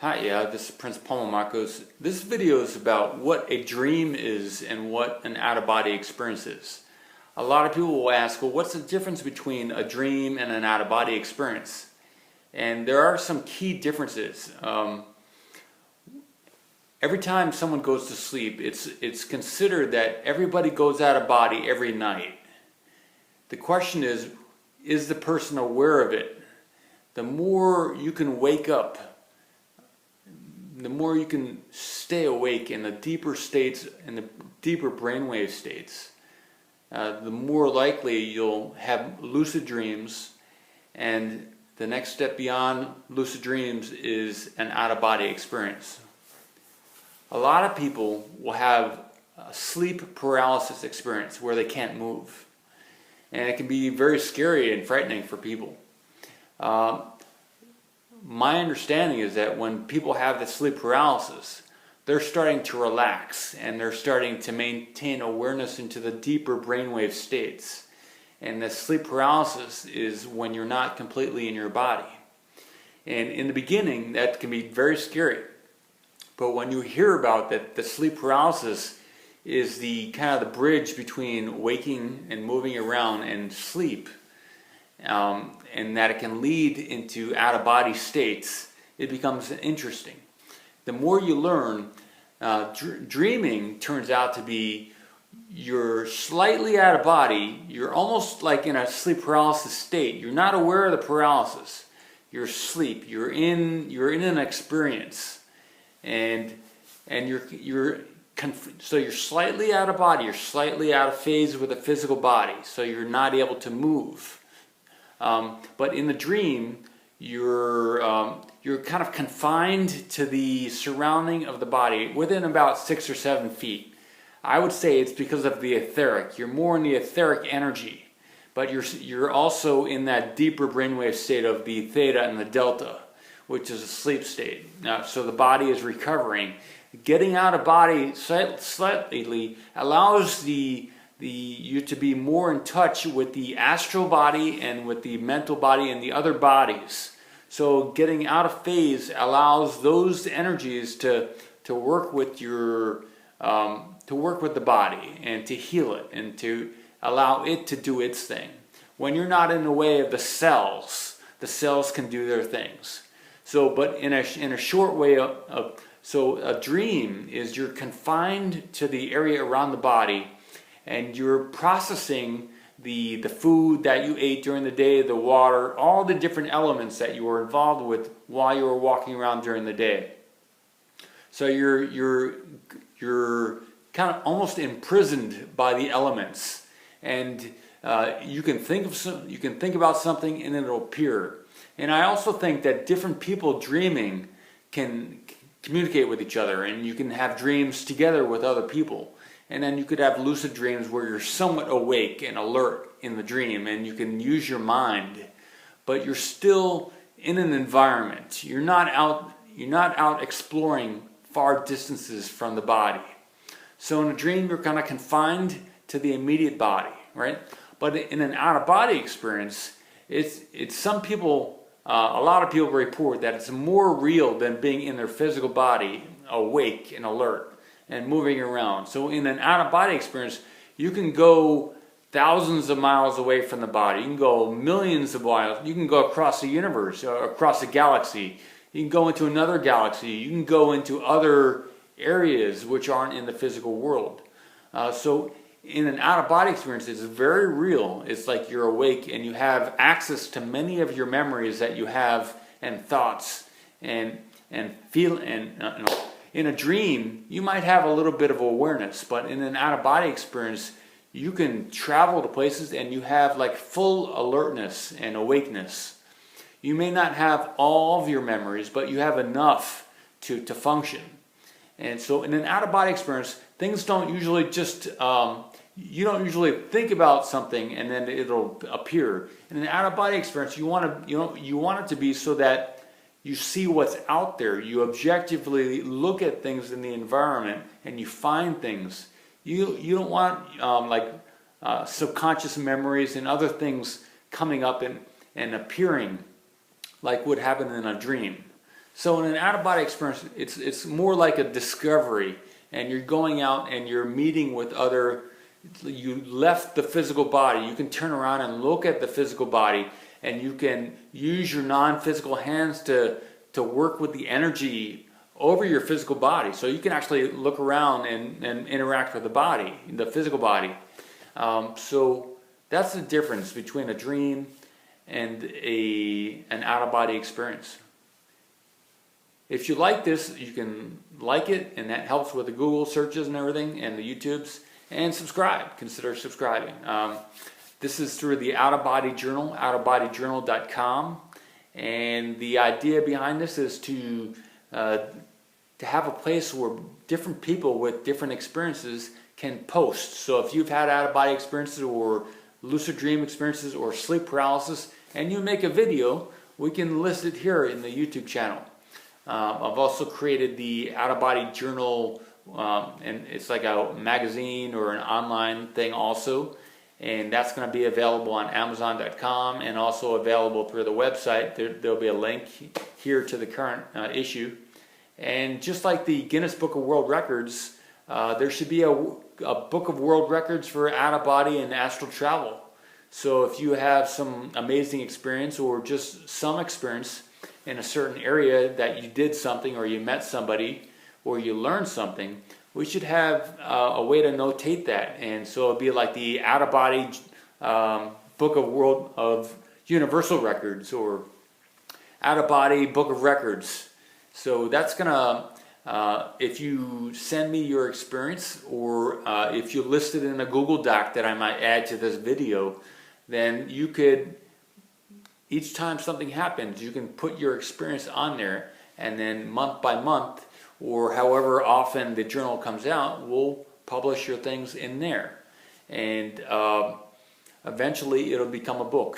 Hi, this is Prince Palma Marcos. This video is about what a dream is and what an out-of-body experience is. A lot of people will ask, well, what's the difference between a dream and an out-of-body experience? And there are some key differences. Every time someone goes to sleep, it's considered that everybody goes out of body every night. The question is the person aware of it? The more you can wake up, the more you can stay awake in the deeper states, in the deeper brainwave states, the more likely you'll have lucid dreams, and the next step beyond lucid dreams is an out-of-body experience. A lot of people will have a sleep paralysis experience where they can't move, and it can be very scary and frightening for people. My understanding is that when people have the sleep paralysis, they're starting to relax and they're starting to maintain awareness into the deeper brainwave states. And the sleep paralysis is when you're not completely in your body. And in the beginning, that can be very scary. But when you hear about that, the sleep paralysis is the kind of the bridge between waking and moving around and sleep, and that it can lead into out-of-body states, it becomes interesting. The more you learn, dreaming turns out to be you're slightly out of body, you're almost like in a sleep paralysis state. You're not aware of the paralysis. You're asleep. You're in an experience, and so you're slightly out of body. You're slightly out of phase with the physical body, so you're not able to move. But in the dream, you're kind of confined to the surrounding of the body within about 6 or 7 feet. I would say it's because of the etheric. You're more in the etheric energy, but you're also in that deeper brainwave state of the theta and the delta, which is a sleep state. So the body is recovering. Getting out of body slightly allows you to be more in touch with the astral body and with the mental body and the other bodies. So getting out of phase allows those energies to work with the body and to heal it and to allow it to do its thing. When you're not in the way of the cells can do their things. So, but in a short way so a dream is you're confined to the area around the body, and you're processing the food that you ate during the day, the water, all the different elements that you were involved with while you were walking around during the day. So you're kind of almost imprisoned by the elements, and you can think about something and it'll appear. And I also think that different people dreaming can communicate with each other, and you can have dreams together with other people. And then you could have lucid dreams where you're somewhat awake and alert in the dream, and you can use your mind, but you're still in an environment. You're not out exploring far distances from the body. So in a dream, you're kind of confined to the immediate body, right? But in an out-of-body experience, it's some people, a lot of people report that it's more real than being in their physical body, awake and alert and moving around. So in an out-of-body experience, you can go thousands of miles away from the body. You can go millions of miles. You can go across the universe, across the galaxy. You can go into another galaxy. You can go into other areas which aren't in the physical world. So in an out-of-body experience, it's very real. It's like you're awake and you have access to many of your memories that you have, and thoughts and feel, and in a dream, you might have a little bit of awareness, but in an out-of-body experience, you can travel to places and you have like full alertness and awakeness. You may not have all of your memories, but you have enough to function. And so in an out-of-body experience, things don't usually just, you don't usually think about something and then it'll appear. In an out-of-body experience, you want it to be so that you see what's out there. You objectively look at things in the environment and you find things. You don't want subconscious memories and other things coming up and appearing like would happen in a dream. So in an out-of-body experience, it's more like a discovery, and you're going out and you're meeting with other. You left the physical body. You can turn around and look at the physical body, and you can use your non-physical hands to work with the energy over your physical body. So you can actually look around and interact with the body, the physical body. So that's the difference between a dream and an out-of-body experience. If you like this, you can like it, and that helps with the Google searches and everything, and the YouTubes, and subscribe. Consider subscribing. This is through the Out of Body Journal, outofbodyjournal.com, and the idea behind this is to have a place where different people with different experiences can post. So if you've had out-of-body experiences or lucid dream experiences or sleep paralysis, and you make a video, we can list it here in the YouTube channel. I've also created the Out of Body Journal, and it's like a magazine or an online thing also, and that's going to be available on Amazon.com and also available through the website. There'll be a link here to the current issue. And just like the Guinness Book of World Records, there should be a Book of World Records for out-of-body and astral travel. So if you have some amazing experience or just some experience in a certain area that you did something or you met somebody or you learned something, we should have a way to notate that. And so it'd be like the out-of-body Book of World of Universal Records or out-of-body Book of Records. So that's gonna, if you send me your experience or if you list it in a Google Doc that I might add to this video, then you could, each time something happens, you can put your experience on there, and then month by month, or however often the journal comes out, we'll publish your things in there. And eventually it'll become a book.